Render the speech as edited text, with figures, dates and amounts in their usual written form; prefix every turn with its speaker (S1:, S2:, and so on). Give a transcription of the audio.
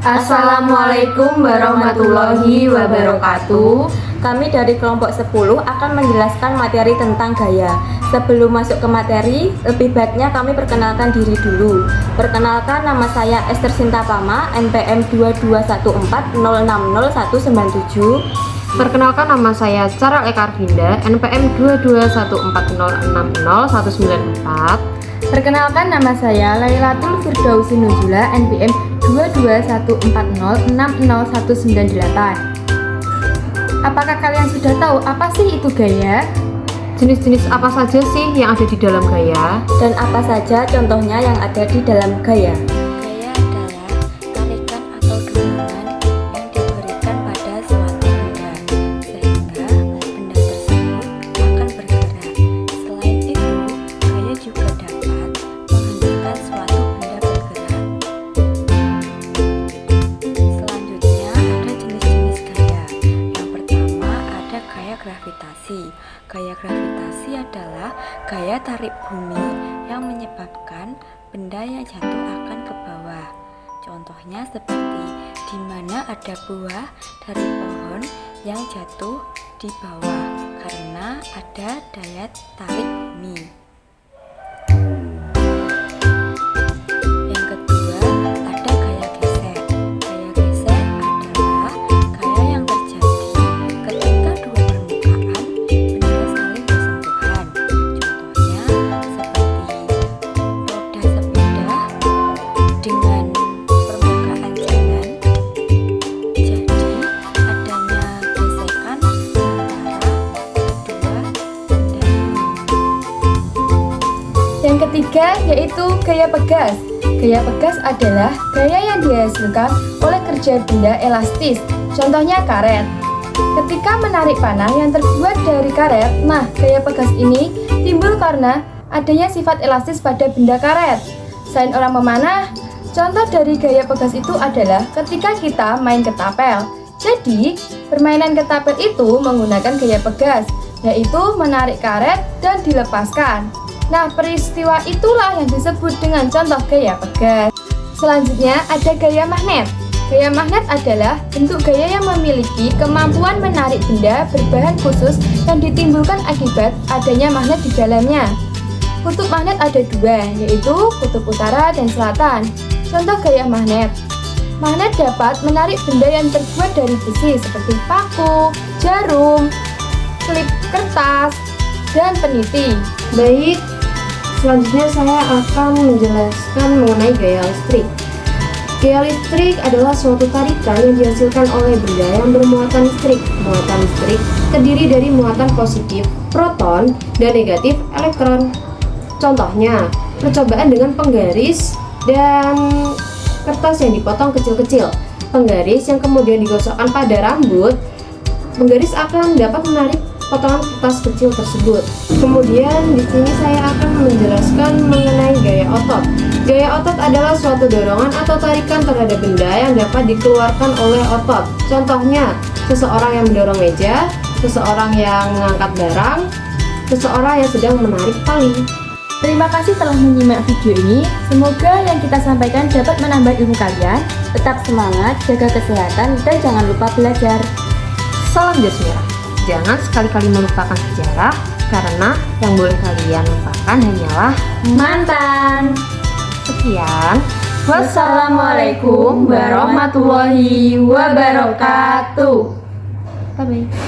S1: Assalamualaikum warahmatullahi wabarakatuh. Kami dari kelompok 10 akan menjelaskan materi tentang gaya. Sebelum masuk ke materi, lebih baiknya kami perkenalkan diri dulu. Perkenalkan, nama saya Esther Sinta Pama, NPM 22140600197.
S2: Perkenalkan, nama saya Cara Ekarvinda, NPM 22140600194.
S3: Perkenalkan, nama saya Lailatul Firdausi Nuzula, NPM 22140600198. Apakah kalian sudah tahu apa sih itu gaya?
S2: Jenis-jenis apa saja sih yang ada di dalam gaya?
S1: Dan apa saja contohnya yang ada di dalam gaya?
S4: Gaya adalah tarikan atau dorongan yang diberikan pada suatu benda sehingga benda tersebut akan bergerak. Selain itu, gaya juga dapat menghentakkan suatu benda bergerak. Selanjutnya ada jenis-jenis gaya. Yang pertama ada gaya gravitasi. Gaya gravitasi adalah gaya tarik bumi yang menyebabkan benda yang jatuh akan ke bawah. Contohnya seperti di mana ada buah dari pohon yang jatuh di bawah karena ada daya tarik bumi. Yang kedua ada gaya gesek. Gaya gesek adalah gaya yang terjadi ketika dua permukaan benda saling bersentuhan. Contohnya seperti roda sepeda dengan permukaan jalan. Jadi adanya gesekan antara kedua benda ini.
S3: Yang ketiga yaitu gaya pegas. Gaya pegas adalah gaya yang dihasilkan oleh kerja benda elastis, contohnya karet. Ketika menarik panah yang terbuat dari karet, nah gaya pegas ini timbul karena adanya sifat elastis pada benda karet. Selain orang memanah, contoh dari gaya pegas itu adalah ketika kita main ketapel. Jadi, permainan ketapel itu menggunakan gaya pegas, yaitu menarik karet dan dilepaskan. Nah, peristiwa itulah yang disebut dengan contoh gaya pegas. Selanjutnya ada gaya magnet. Gaya magnet adalah bentuk gaya yang memiliki kemampuan menarik benda berbahan khusus yang ditimbulkan akibat adanya magnet di dalamnya. Kutub magnet ada dua, yaitu kutub utara dan selatan. Contoh gaya magnet. Magnet dapat menarik benda yang terbuat dari besi seperti paku, jarum, klip kertas, dan peniti.
S2: Baik, selanjutnya saya akan menjelaskan mengenai gaya listrik. Gaya listrik adalah suatu tarikan yang dihasilkan oleh benda yang bermuatan listrik. Muatan listrik terdiri dari muatan positif, proton, dan negatif, elektron. Contohnya, percobaan dengan penggaris dan kertas yang dipotong kecil-kecil. Penggaris yang kemudian digosokkan pada rambut, penggaris akan dapat menarik potongan kertas kecil tersebut. Kemudian di sini saya akan menjelaskan mengenai gaya otot. Gaya otot adalah suatu dorongan atau tarikan terhadap benda yang dapat dikeluarkan oleh otot. Contohnya, seseorang yang mendorong meja, seseorang yang mengangkat barang, seseorang yang sedang menarik tali.
S3: Terima kasih telah menyimak video ini. Semoga yang kita sampaikan dapat menambah ilmu kalian.
S1: Tetap semangat, jaga kesehatan, dan jangan lupa belajar.
S2: Salam jas merah. Jangan sekali-kali melupakan sejarah, karena yang boleh kalian lupakan hanyalah
S1: Mantan.
S2: sekian.
S1: Wassalamualaikum warahmatullahi wabarakatuh.
S2: Bye-bye.